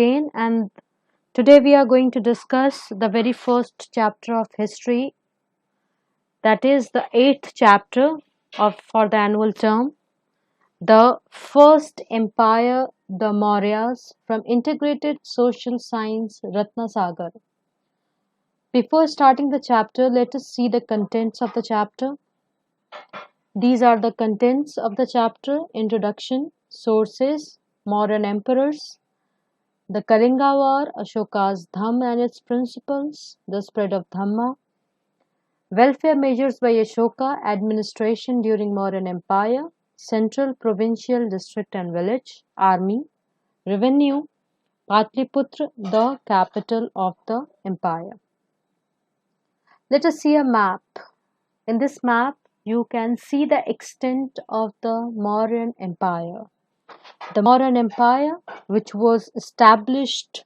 again, and today we are going to discuss the very first chapter of history, that is the eighth chapter of for the annual term, the first empire, the Mauryas, from Integrated Social Science, Ratnasagar. Before starting the chapter, let us see the contents of the chapter. These are the contents of the chapter: introduction, sources, Mauryan emperors, the Kalinga War, Ashoka's Dham and its principles, the spread of Dhamma, welfare measures by Ashoka, administration during Mauryan Empire, central, provincial, district and village, army, revenue, Patliputra, the capital of the empire. Let us see a map. In this map, you can see the extent of the Mauryan Empire. The Mauryan Empire, which was established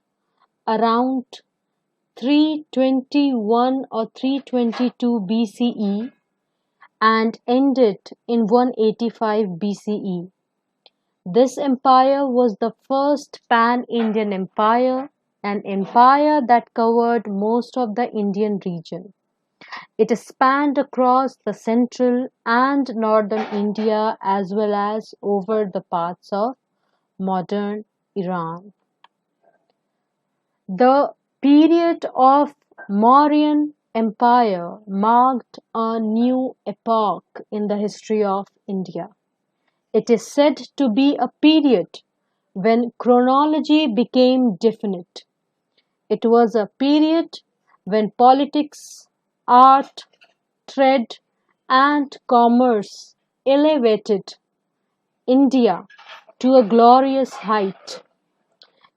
around 321 or 322 BCE and ended in 185 BCE. This empire was the first pan-Indian empire, an empire that covered most of the Indian region. It spanned across the central and northern India as well as over the parts of modern Iran. The period of Mauryan Empire marked a new epoch in the history of India. It is said to be a period when chronology became definite. It was a period when politics, art, trade, and commerce elevated India to a glorious height.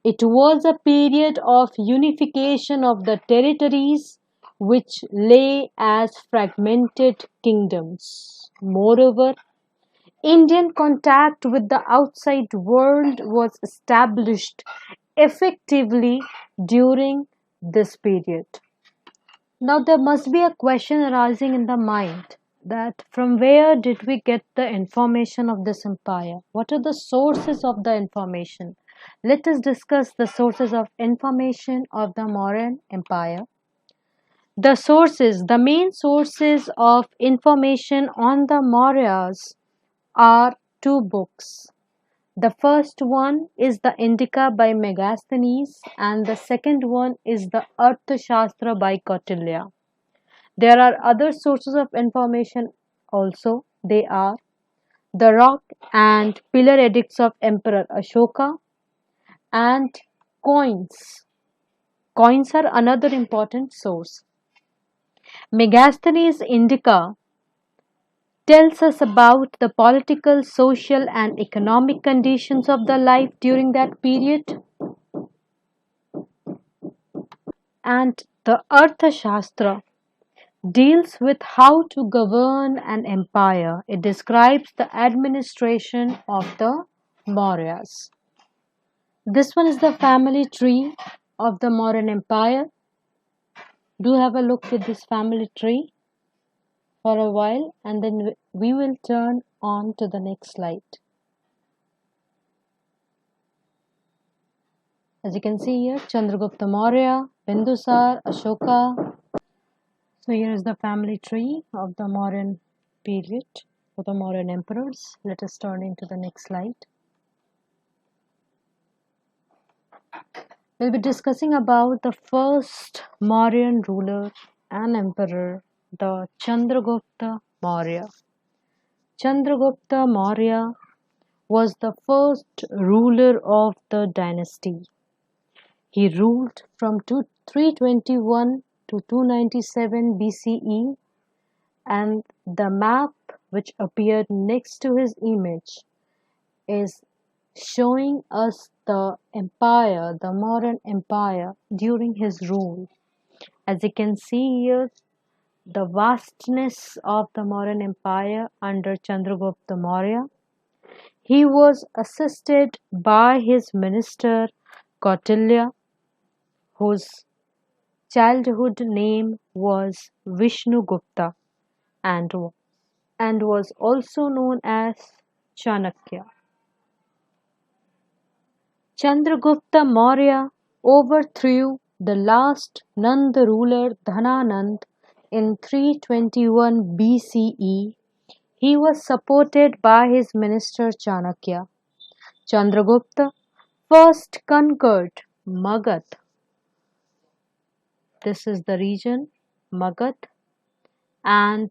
It was a period of unification of the territories which lay as fragmented kingdoms. Moreover, Indian contact with the outside world was established effectively during this period. Now, there must be a question arising in the mind that from where did we get the information of this empire? What are the sources of the information? Let us discuss the sources of information of the Mauryan Empire. The main sources of information on the Mauryas are two books. The first one is the Indica by Megasthenes, and the second one is the Arthashastra by Kautilya. There are other sources of information also. They are the rock and pillar edicts of Emperor Ashoka and coins. Coins are another important source. Megasthenes' Indica tells us about the political, social, and economic conditions of the life during that period. And the Arthashastra deals with how to govern an empire. It describes the administration of the Mauryas. This one is the family tree of the Mauryan Empire. Do have a look at this family tree for a while, and then we will turn on to the next slide. As you can see here, Chandragupta Maurya, Bindusar, Ashoka. So here is the family tree of the Mauryan period, of the Mauryan emperors. Let us turn into the next slide. We'll be discussing about the first Mauryan ruler and emperor, the Chandragupta Maurya. Chandragupta Maurya was the first ruler of the dynasty. He ruled from 321 to 297 BCE, and the map which appeared next to his image is showing us the empire, the Mauryan Empire during his rule. As you can see here, the vastness of the Mauryan Empire under Chandragupta Maurya. He was assisted by his minister Kautilya, whose childhood name was Vishnugupta and was also known as Chanakya. Chandragupta Maurya overthrew the last Nanda ruler Dhananand in 321 BCE. He was supported by his minister Chanakya. Chandragupta first conquered Magadh. This is the region, Magadh, and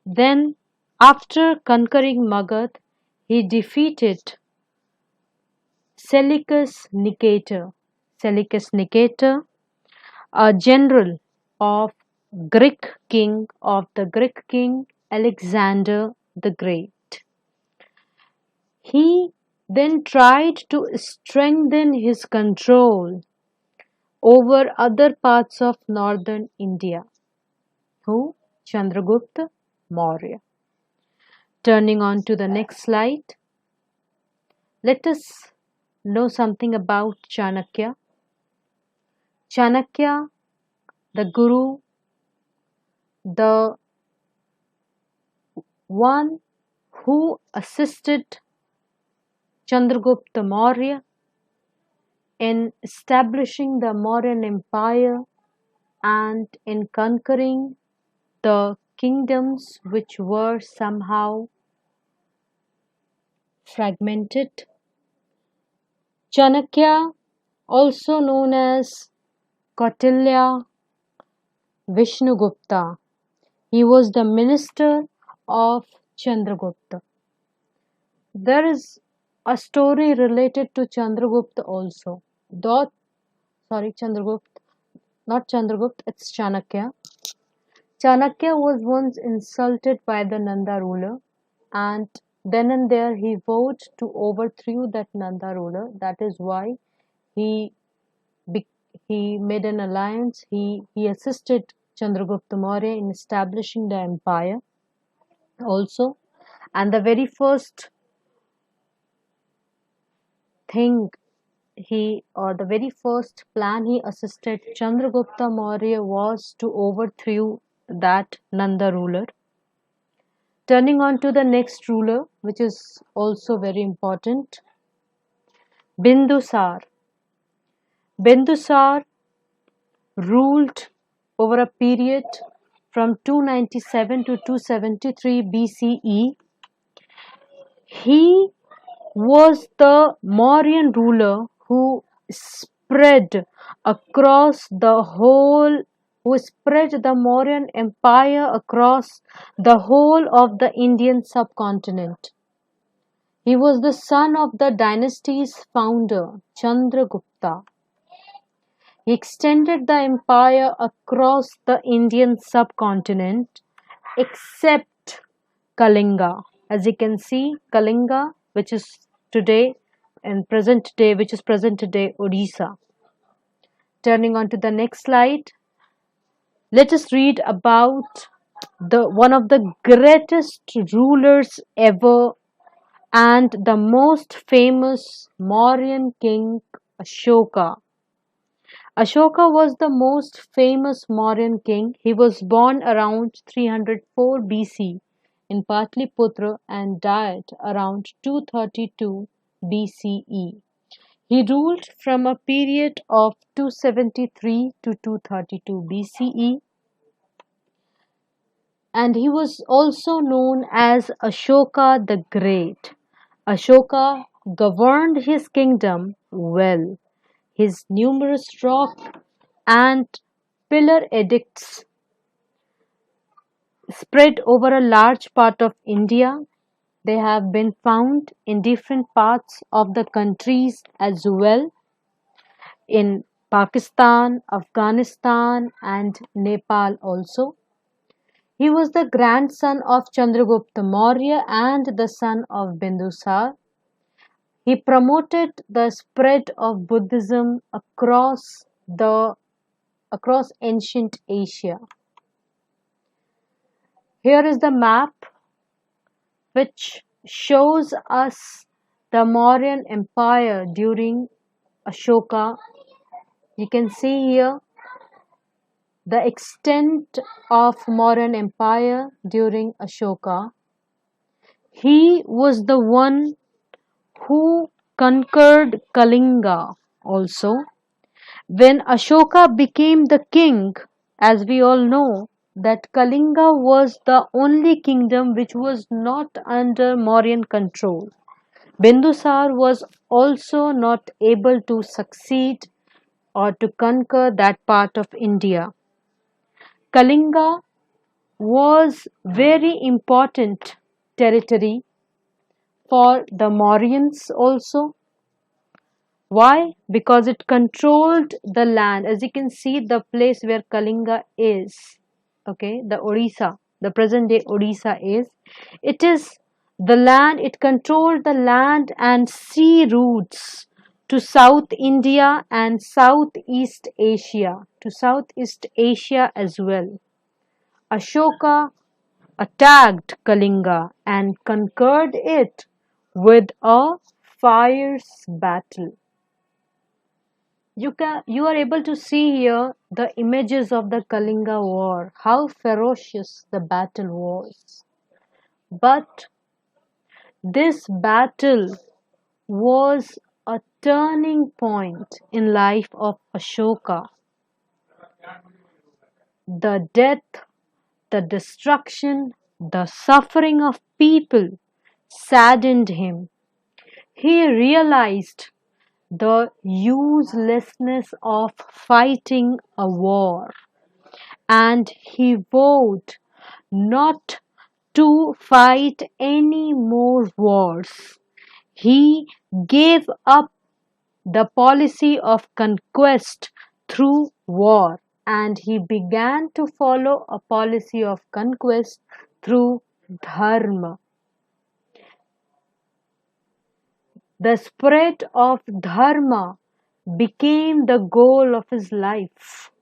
then after conquering Magadh, he defeated Seleucus Nicator. Seleucus Nicator, a general of the Greek king Alexander the Great. He then tried to strengthen his control over other parts of northern India. Who? Chandragupta Maurya. Turning on to the next slide, let us know something about Chanakya. Chanakya, the guru, the one who assisted Chandragupta Maurya in establishing the Mauryan Empire and in conquering the kingdoms which were somehow fragmented. Chanakya, also known as Kautilya Vishnugupta, he was the minister of Chandragupta. There is a story related to Chandragupta also. Chandragupta, not Chandragupta, it's Chanakya. Chanakya was once insulted by the Nanda ruler, and then and there he vowed to overthrow that Nanda ruler. That is why he he made an alliance. He assisted Chandragupta Maurya in establishing the empire also. And the very first thing the very first plan he assisted Chandragupta Maurya was to overthrow that Nanda ruler. Turning on to the next ruler, which is also very important, Bindusar. Bindusar ruled over a period from 297 to 273 BCE. He was the Mauryan ruler spread who spread the Mauryan Empire across the whole of the Indian subcontinent. He was the son of the dynasty's founder, Chandragupta. He extended the empire across the Indian subcontinent except Kalinga. As you can see, Kalinga, which is present today Odisha. Turning on to the next slide, let us read about one of the greatest rulers ever and the most famous Mauryan king, Ashoka. Ashoka was the most famous Mauryan king. He was born around 304 BC in Patliputra and died around 232 BCE. He ruled from a period of 273 to 232 BCE, and he was also known as Ashoka the Great. Ashoka governed his kingdom well. His numerous rock and pillar edicts spread over a large part of India. They have been found in different parts of the countries as well, in Pakistan, Afghanistan, and Nepal also. He was the grandson of Chandragupta Maurya and the son of Bindusar. He promoted the spread of Buddhism across ancient Asia. Here is the map which shows us the Mauryan Empire during Ashoka. You can see here the extent of Mauryan Empire during Ashoka. He was the one who conquered Kalinga also. When Ashoka became the king, as we all know, that Kalinga was the only kingdom which was not under Mauryan control. Bindusar was also not able to succeed or to conquer that part of India. Kalinga was very important territory for the Mauryans also. Why? Because it controlled the land. As you can see, the place where Kalinga is, okay, the Odisha, the present day Odisha is, it is the land, it controlled the land and sea routes to South India and Southeast Asia, to Southeast Asia as well. Ashoka attacked Kalinga and conquered it with a fierce battle. You are able to see here the images of the Kalinga War, how ferocious the battle was. But this battle was a turning point in life of Ashoka. The death, the destruction, the suffering of people saddened him. He realized the uselessness of fighting a war, and he vowed not to fight any more wars. He gave up the policy of conquest through war, and he began to follow a policy of conquest through dharma. The spread of dharma became the goal of his life.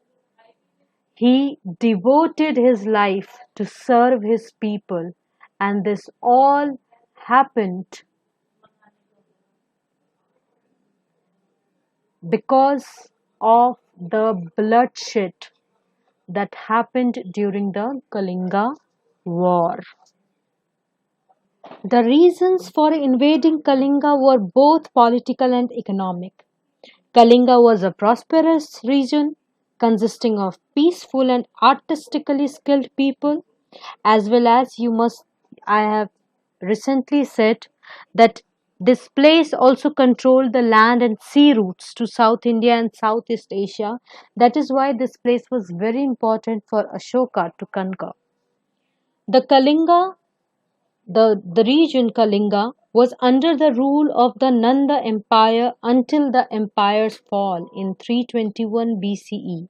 He devoted his life to serve his people, and this all happened because of the bloodshed that happened during the Kalinga War. The reasons for invading Kalinga were both political and economic. Kalinga was a prosperous region consisting of peaceful and artistically skilled people, as well as I have recently said that this place also controlled the land and sea routes to South India and Southeast Asia. That is why this place was very important for Ashoka to conquer. The Kalinga, the region Kalinga was under the rule of the Nanda Empire until the empire's fall in 321 BCE.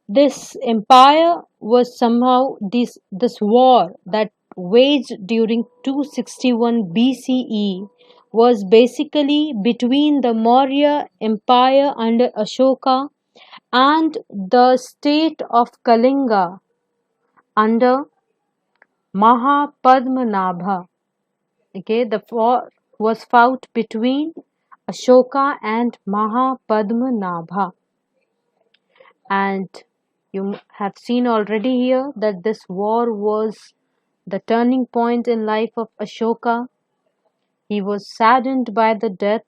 This empire was somehow this war that waged during 261 BCE was basically between the Maurya Empire under Ashoka and the state of Kalinga under Mahapadmanabha. Okay, the war was fought between Ashoka and Mahapadmanabha. And you have seen already here that this war was the turning point in life of Ashoka. He was saddened by the death,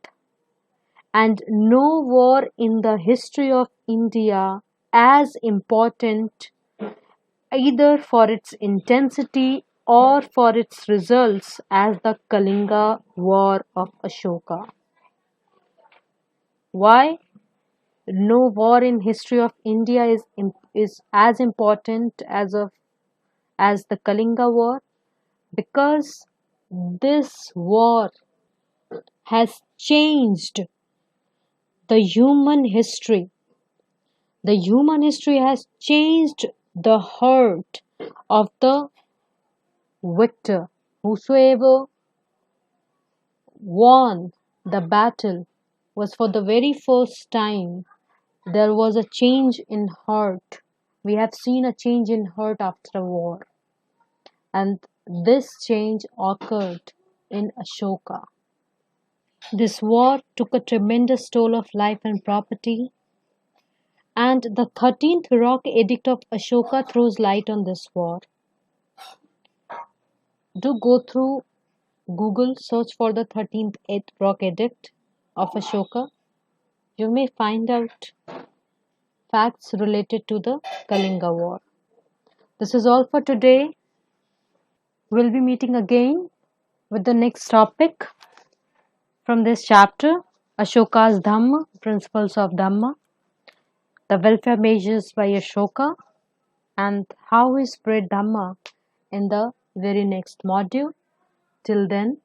and no war in the history of India as important either for its intensity or for its results as the Kalinga War of Ashoka. Why? No war in history of India is as important as the Kalinga War, because this war has changed the human history. The human history has changed the heart of the victor. Whosoever won the battle was, for the very first time, there was a change in heart. We have seen a change in heart after a war. And this change occurred in Ashoka. This war took a tremendous toll of life and property, and the 13th Rock Edict of Ashoka throws light on this war. Do go through Google search for the 13th Brock Edict of Ashoka. You may find out facts related to the Kalinga War. This is all for today. We'll be meeting again with the next topic from this chapter, Ashoka's Dhamma, Principles of Dhamma, the welfare measures by Ashoka, and how he spread Dhamma in the very next module. Till then,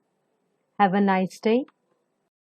have a nice day.